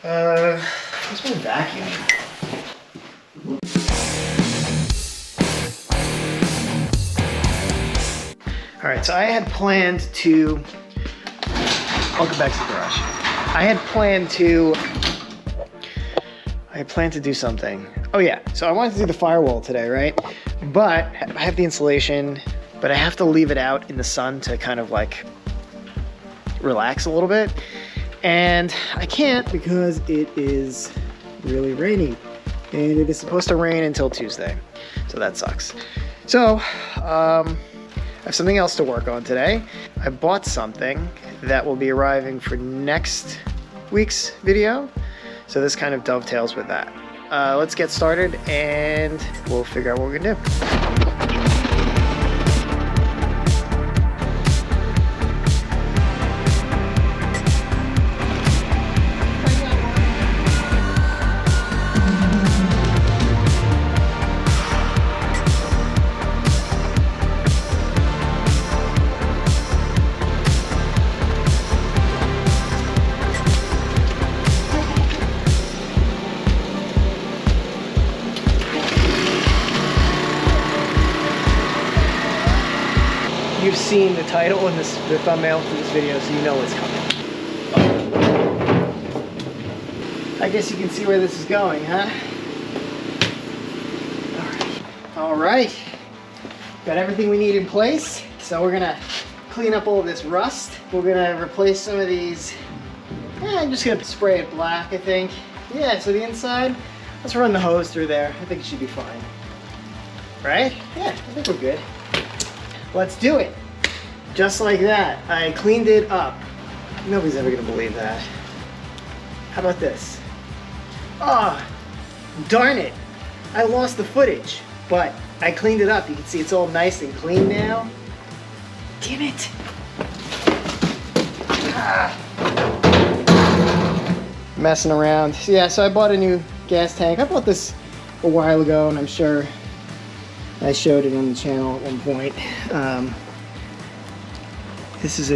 Where's my vacuum? Alright, so I had planned to... Welcome back to the garage. I had planned to do something. Oh yeah, so I wanted to do the firewall today, right? But I have the insulation, but I have to leave it out in the sun to kind of like relax a little bit. And I can't because it is really rainy. And it is supposed to rain until Tuesday. So that sucks. So, I have something else to work on today. I bought something that will be arriving for next week's video. So this kind of dovetails with that. Let's get started and we'll figure out what we're gonna do. You've seen the title and the thumbnail for this video, so you know what's coming. I guess you can see where this is going, huh? All right. Got everything we need in place. So we're gonna clean up all of this rust. We're gonna replace some of these. I'm just gonna spray it black, I think. Yeah, so the inside, let's run the hose through there. I think it should be fine. Right? Yeah, I think we're good. Let's do it. Just like that. I cleaned it up. Nobody's ever gonna believe that. How about this? Ah, oh, darn it. I lost the footage, but I cleaned it up. You can see it's all nice and clean now. Damn it. Ah. Messing around. So yeah, so I bought a new gas tank. I bought this a while ago, and I'm sure I showed it on the channel at one point. This is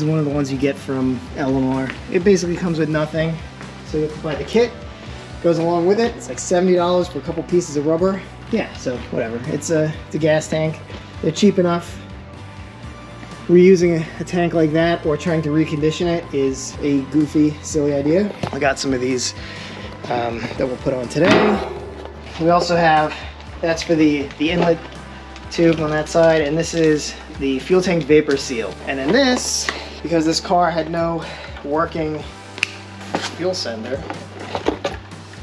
one of the ones you get from Eleanor. It basically comes with nothing, so you have to buy the kit. Goes along with it. It's like $70 for a couple pieces of rubber. Yeah, so whatever. It's a gas tank. They're cheap enough. Reusing a tank like that or trying to recondition it is a goofy, silly idea. I got some of these that we'll put on today. We also have, that's for the inlet tube on that side, and this is the fuel tank vapor seal. And then this, because this car had no working fuel sender,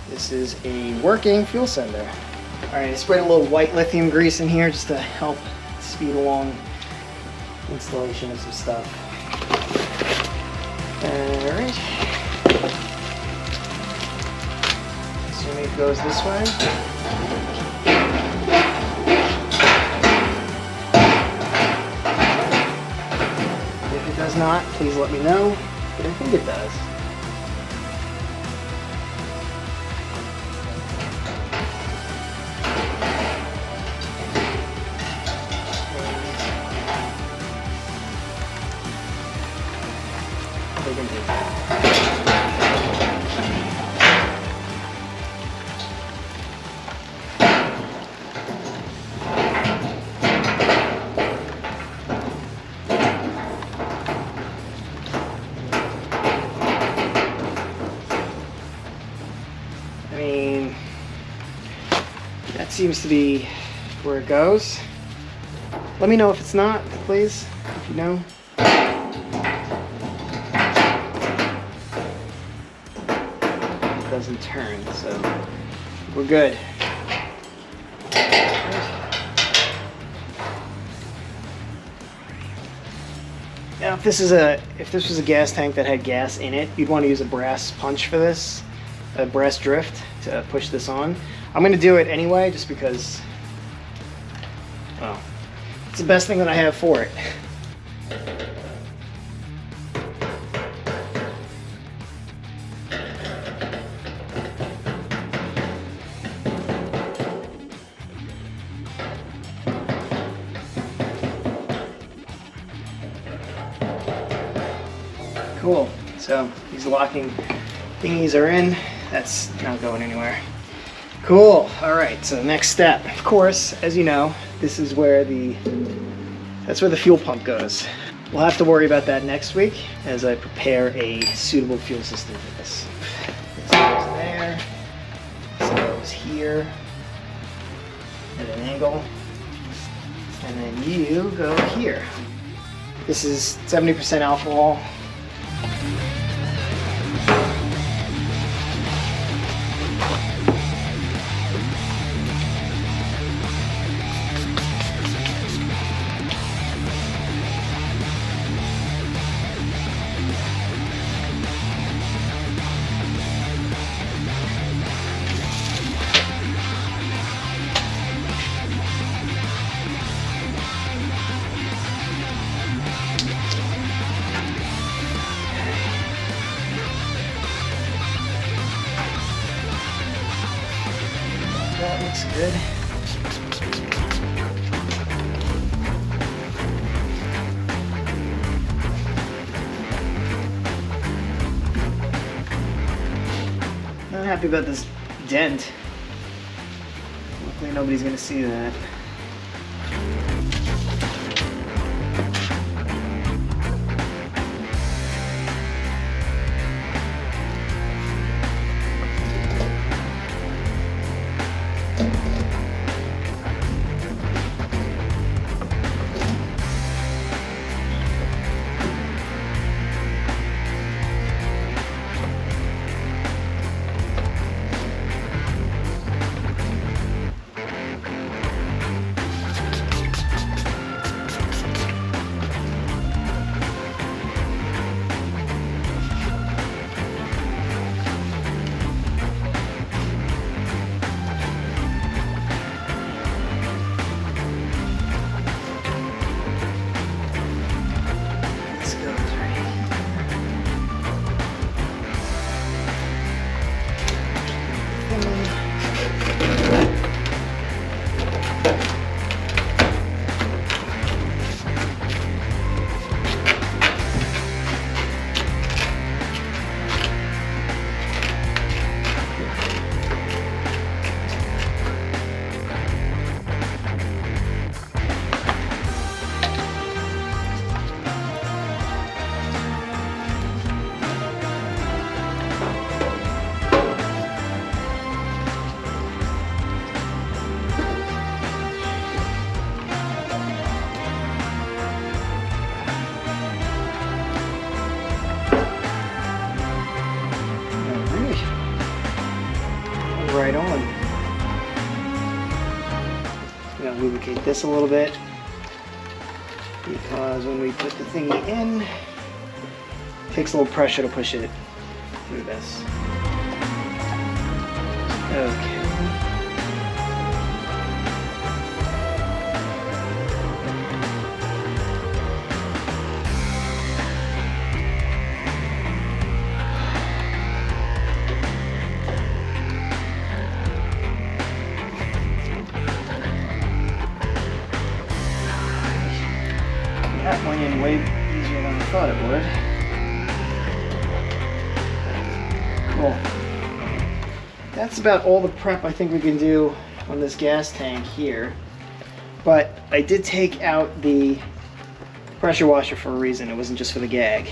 this is a working fuel sender. All right, I sprayed a little white lithium grease in here just to help speed along installation of some stuff. All right. Assuming it goes this way. If it does not, please let me know, but I think it does. That seems to be where it goes. Let me know if it's not, please, if you know. It doesn't turn, so we're good. Now, if this was a gas tank that had gas in it, you'd want to use a brass punch for this, a brass drift to push this on. I'm going to do it anyway, just because, well, it's the best thing that I have for it. Cool. So these locking thingies are in. That's not going anywhere. Cool. All right, so next step. Of course, as you know, this is where that's where the fuel pump goes. We'll have to worry about that next week as I prepare a suitable fuel system for this. This goes there. This goes here at an angle. And then you go here. This is 70% alcohol. That looks good. Not happy about this dent. Luckily nobody's gonna see that. Right on. I'm gonna lubricate this a little bit because when we put the thingy in, it takes a little pressure to push it through this. Okay. That went in way easier than I thought it would. Cool. That's about all the prep I think we can do on this gas tank here. But I did take out the pressure washer for a reason. It wasn't just for the gag.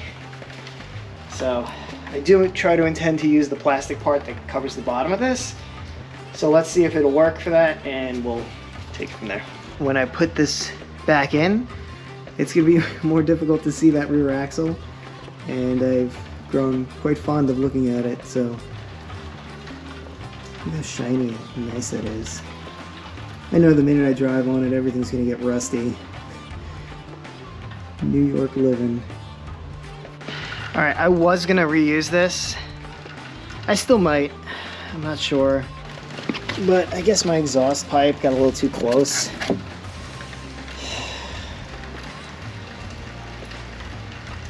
So I do try to intend to use the plastic part that covers the bottom of this. So let's see if it'll work for that and we'll take it from there. When I put this back in, it's going to be more difficult to see that rear axle, and I've grown quite fond of looking at it, so look how shiny and nice that is. I know the minute I drive on it, everything's going to get rusty. New York living. Alright, I was going to reuse this. I still might. I'm not sure. But I guess my exhaust pipe got a little too close.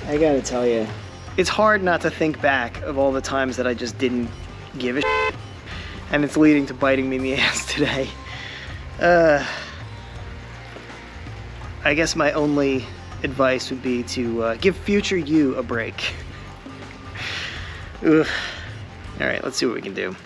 I gotta tell you, it's hard not to think back of all the times that I just didn't give a shit, and it's leading to biting me in the ass today. I guess my only advice would be to give future you a break. Ugh. All right, let's see what we can do.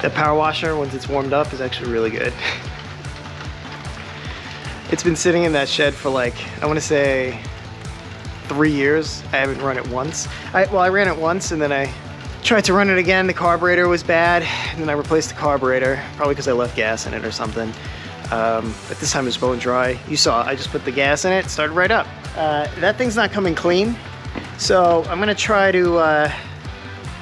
The power washer, once it's warmed up, is actually really good. It's been sitting in that shed for like, I want to say 3 years. I haven't run it once. I ran it once and then I tried to run it again. The carburetor was bad. And then I replaced the carburetor, probably because I left gas in it or something. But this time it was bone dry. You saw, I just put the gas in it, started right up. That thing's not coming clean. So I'm gonna try to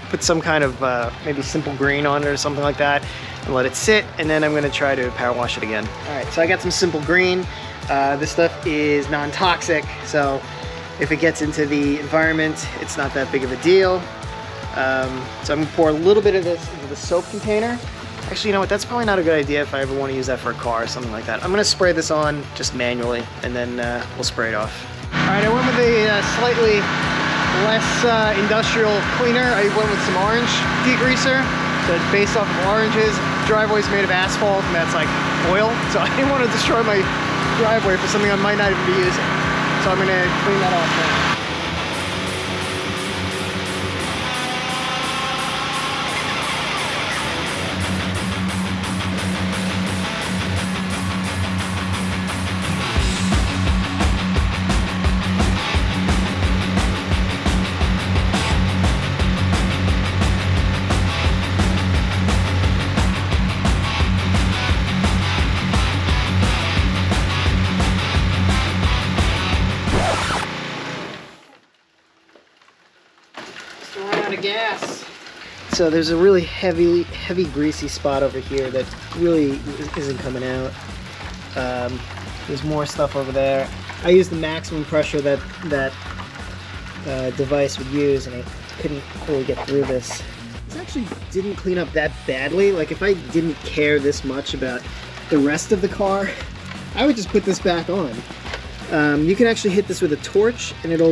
put some kind of maybe simple green on it or something like that and let it sit, and then I'm gonna try to power wash it again. All right, so I got some simple green. This stuff is non-toxic, so if it gets into the environment, it's not that big of a deal. So I'm gonna pour a little bit of this into the soap container. Actually, you know what, that's probably not a good idea if I ever wanna use that for a car or something like that. I'm gonna spray this on just manually, and then we'll spray it off. All right, I went with a slightly less industrial cleaner. I went with some orange degreaser. So it's based off of oranges. Driveway's made of asphalt and that's like oil. So I didn't want to destroy my driveway for something I might not even be using. So I'm gonna clean that off now. Gas. So there's a really heavy greasy spot over here that really isn't coming out. There's more stuff over there. I used the maximum pressure that device would use, and I couldn't really get through this. This actually didn't clean up that badly. Like if I didn't care this much about the rest of the car, I would just put this back on. You can actually hit this with a torch, and it'll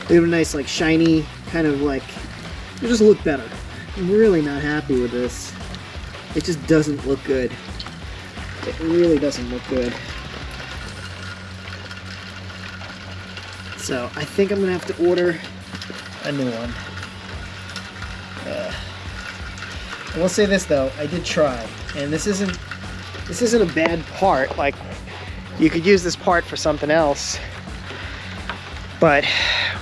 leave a nice like shiny kind of like, it'll just look better. I'm really not happy with this. It just doesn't look good. It really doesn't look good. So I think I'm gonna have to order a new one. I will say this though, I did try, and this isn't a bad part. Like, you could use this part for something else, but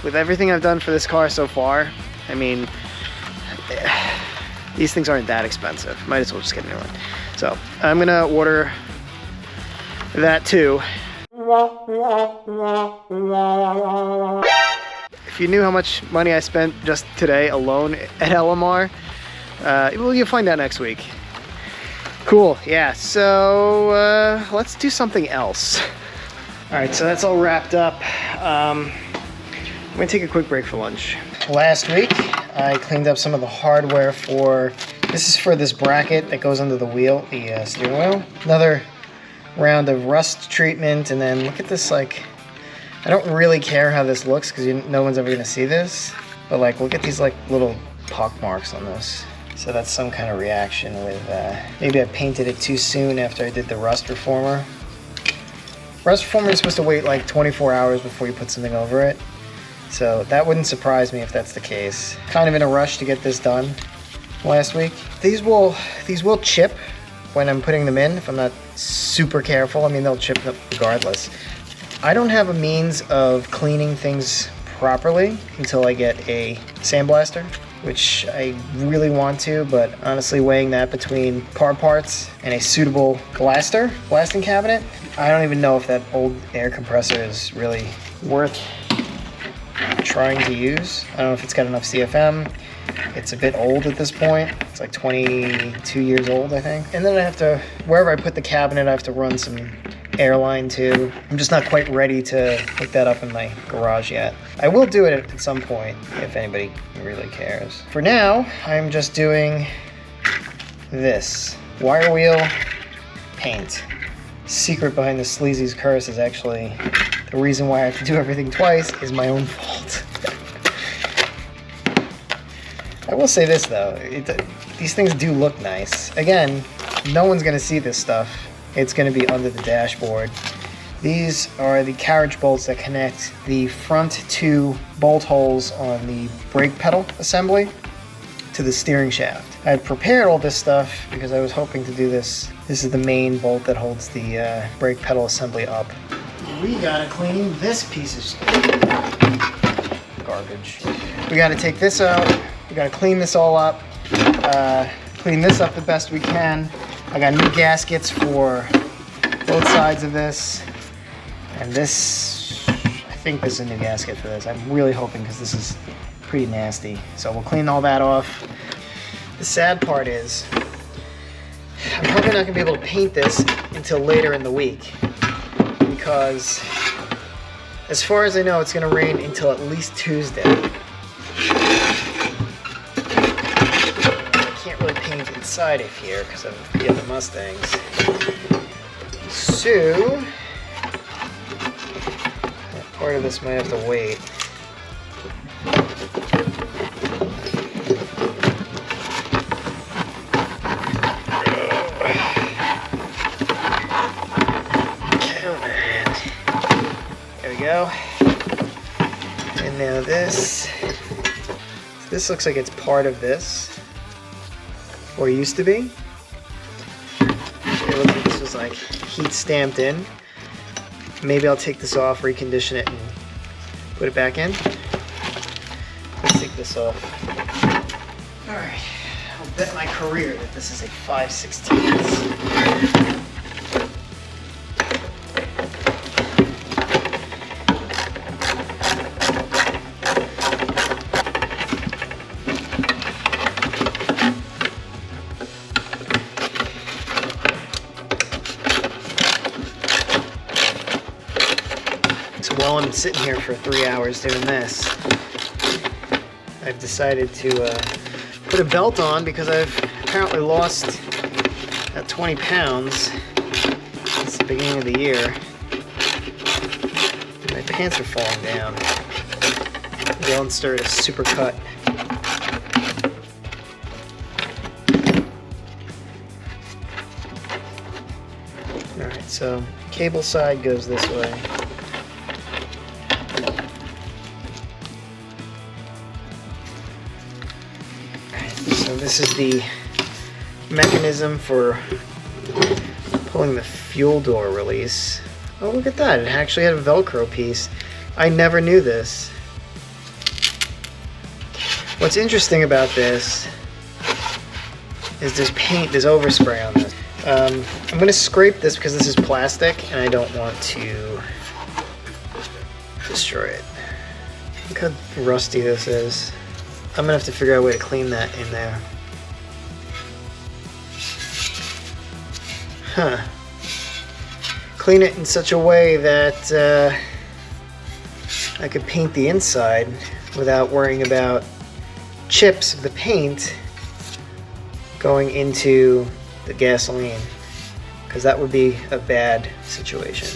with everything I've done for this car so far, I mean, these things aren't that expensive. Might as well just get a new one. So I'm gonna order that too. If you knew how much money I spent just today alone at LMR, well, you'll find out next week. Cool, yeah, so let's do something else. All right, so that's all wrapped up. I'm gonna take a quick break for lunch. Last week, I cleaned up some of the hardware for This is for this bracket that goes under the wheel, the steering wheel. Another round of rust treatment, and then look at this, like, I don't really care how this looks because no one's ever gonna see this, but like, look at these like little pock marks on this. So that's some kind of reaction with, maybe I painted it too soon after I did the rust reformer. Rust reformer is supposed to wait like 24 hours before you put something over it. So that wouldn't surprise me if that's the case. Kind of in a rush to get this done last week. These will chip when I'm putting them in if I'm not super careful. I mean, they'll chip regardless. I don't have a means of cleaning things properly until I get a sandblaster, which I really want to, but honestly weighing that between car parts and a suitable blasting cabinet, I don't even know if that old air compressor is really worth trying to use. I don't know if it's got enough CFM. It's a bit old at this point. It's like 22 years old, I think. And then I have to, wherever I put the cabinet, I have to run some airline too. I'm just not quite ready to hook that up in my garage yet. I will do it at some point if anybody really cares. For now, I'm just doing this. Wire wheel paint. Secret behind the sleazy's curse is actually the reason why I have to do everything twice is my own fault. I will say this though, these things do look nice. Again, no one's gonna see this stuff. It's going to be under the dashboard. These are the carriage bolts that connect the front two bolt holes on the brake pedal assembly to the steering shaft. I had prepared all this stuff because I was hoping to do this. This is the main bolt that holds the brake pedal assembly up. We gotta clean this piece of garbage. We gotta take this out. We gotta clean this all up. Clean this up the best we can. I got new gaskets for both sides of this, and this, I think this is a new gasket for this. I'm really hoping because this is pretty nasty. So we'll clean all that off. The sad part is, I'm probably not gonna be able to paint this until later in the week because as far as I know, it's gonna rain until at least Tuesday. Inside of here because of the other Mustangs. So that part of this might have to wait. Come on. There we go. And now this looks like it's part of this. Or used to be. It looks like this was like heat stamped in. Maybe I'll take this off, recondition it, and put it back in. Let's take this off. Alright, I'll bet my career that this is a 5/16. While I'm sitting here for 3 hours doing this, I've decided to put a belt on because I've apparently lost about 20 pounds since the beginning of the year. My pants are falling down. The Unster is super cut. Alright, so cable side goes this way. So this is the mechanism for pulling the fuel door release. Oh, look at that. It actually had a Velcro piece. I never knew this. What's interesting about this is there's paint, there's overspray on this. I'm going to scrape this because this is plastic and I don't want to destroy it. Look how rusty this is. I'm going to have to figure out a way to clean that in there. Huh. Clean it in such a way that I could paint the inside without worrying about chips of the paint going into the gasoline, because that would be a bad situation.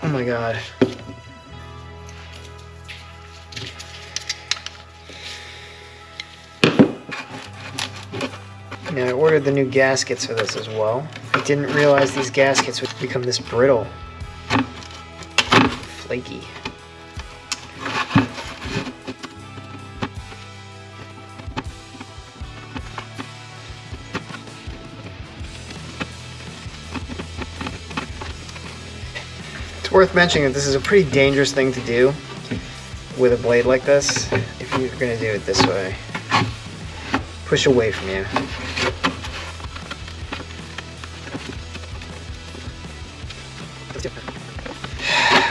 Oh my God. Now I ordered the new gaskets for this as well. I didn't realize these gaskets would become this brittle. Flaky. It's worth mentioning that this is a pretty dangerous thing to do with a blade like this. If you're going to do it this way, push away from you.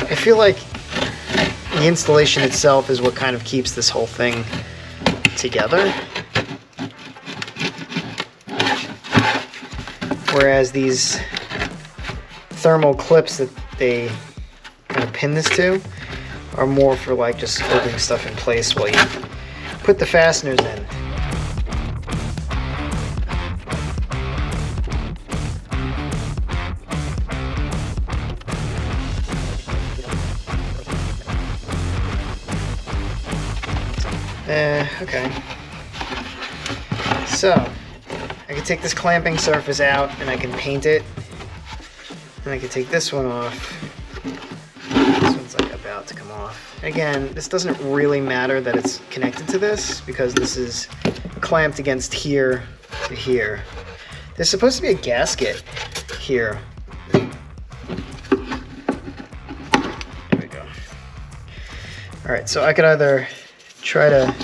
I feel like the installation itself is what kind of keeps this whole thing together. Whereas these thermal clips that they kind of pin this to are more for like just holding stuff in place while you put the fasteners in. Okay. So, I can take this clamping surface out and I can paint it. And I can take this one off. This one's like about to come off. Again, this doesn't really matter that it's connected to this because this is clamped against here to here. There's supposed to be a gasket here. There we go. Alright, so I could either try to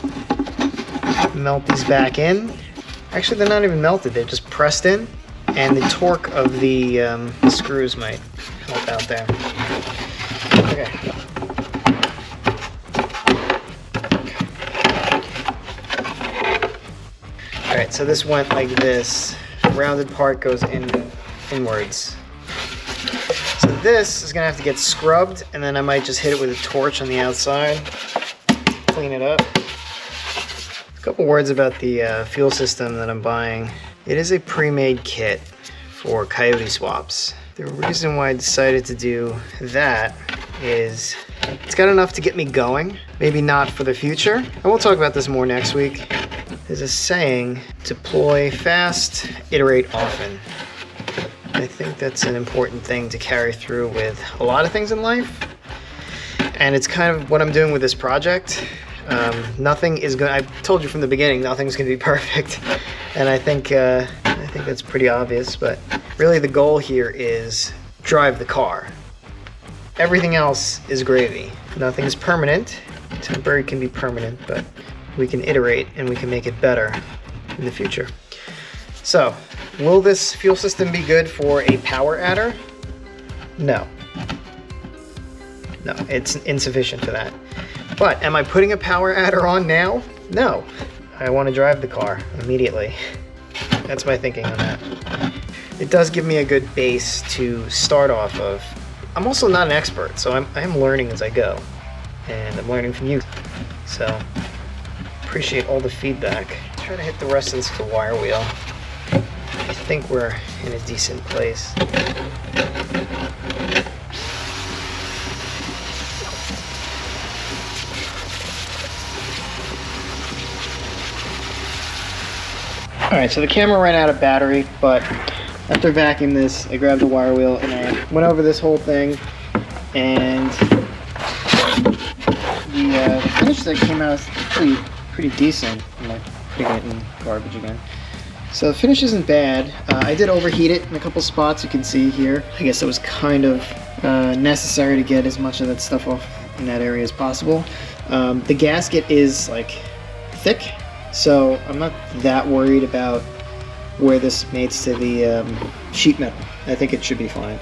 melt these back in. Actually, they're not even melted, they're just pressed in, and the torque of the screws might help out there. Okay. Alright, so this went like this. The rounded part goes inwards. So this is going to have to get scrubbed, and then I might just hit it with a torch on the outside. Clean it up. A couple words about the fuel system that I'm buying. It is a pre-made kit for Coyote swaps. The reason why I decided to do that is it's got enough to get me going, maybe not for the future. And we'll talk about this more next week. There's a saying, deploy fast, iterate often. I think that's an important thing to carry through with a lot of things in life. And it's kind of what I'm doing with this project. Nothing is going. I told you from the beginning, nothing's going to be perfect, and I think that's pretty obvious. But really, the goal here is drive the car. Everything else is gravy. Nothing's permanent. Temporary can be permanent, but we can iterate and we can make it better in the future. So, will this fuel system be good for a power adder? No. No, it's insufficient for that. But am I putting a power adder on now? No. I want to drive the car immediately. That's my thinking on that. It does give me a good base to start off of. I'm also not an expert, so I am learning as I go. And I'm learning from you. So, appreciate all the feedback. Try to hit the rest of this with the wire wheel. I think we're in a decent place. Alright, so the camera ran out of battery, but after vacuuming this, I grabbed the wire wheel and I went over this whole thing, and the finish that came out is pretty decent. I'm like putting it in garbage again. So the finish isn't bad. I did overheat it in a couple spots, you can see here. I guess it was kind of necessary to get as much of that stuff off in that area as possible. The gasket is like thick, so I'm not that worried about where this mates to the sheet metal. I think it should be fine.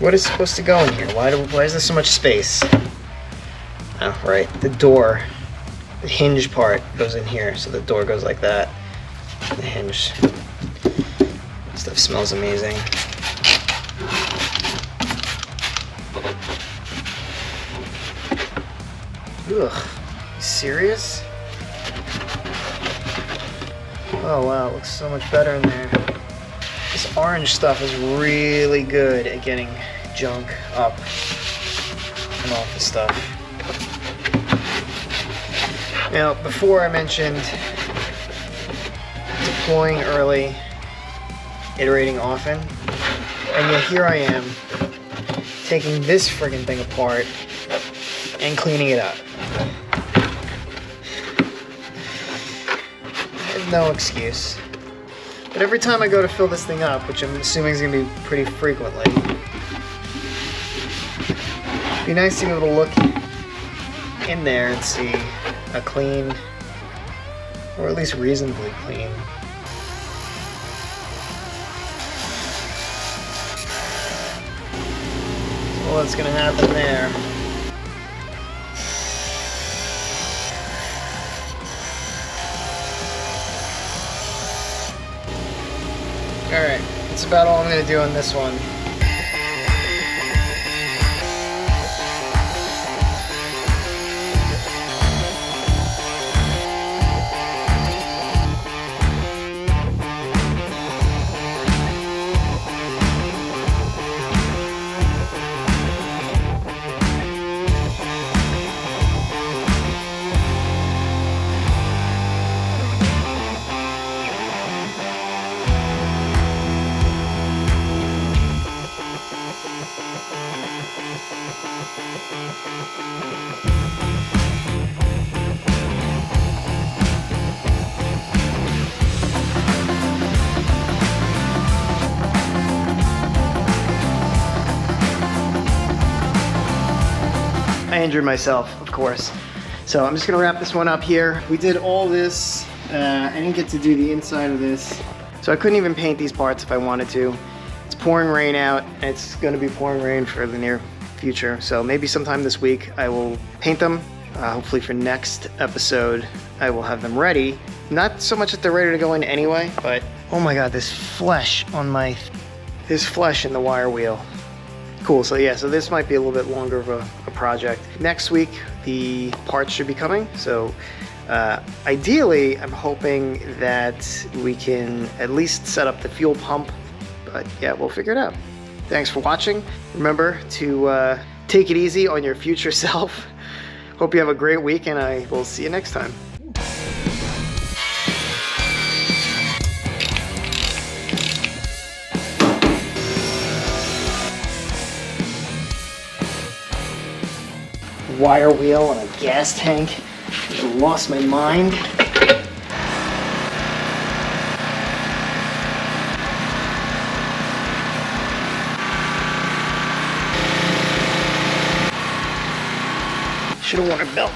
What is supposed to go in here? Why is there so much space? Oh, right, the door, the hinge part goes in here, so the door goes like that. The hinge. Stuff smells amazing. Ugh, you serious? Oh wow, it looks so much better in there. This orange stuff is really good at getting junk up and off the stuff. Now, before I mentioned deploying early, iterating often, and yet here I am taking this friggin' thing apart and cleaning it up. There's no excuse. But every time I go to fill this thing up, which I'm assuming is going to be pretty frequently, it'd be nice to be able to look in there and see a clean, or at least reasonably clean, so what's going to happen there? Alright, that's about all I'm going to do on this one. I injured myself, of course. So I'm just gonna wrap this one up here. We did all this. I didn't get to do the inside of this. So I couldn't even paint these parts if I wanted to. It's pouring rain out, and it's gonna be pouring rain for the near future. So maybe sometime this week I will paint them. Hopefully for next episode, I will have them ready. Not so much that they're ready to go in anyway, but oh my God, this flesh in the wire wheel. Cool, so yeah, so this might be a little bit longer of a project. Next week, the parts should be coming. So ideally, I'm hoping that we can at least set up the fuel pump, but yeah, we'll figure it out. Thanks for watching. Remember to take it easy on your future self. Hope you have a great week, and I will see you next time. Wire wheel on a gas tank. I lost my mind. Should have worn a belt.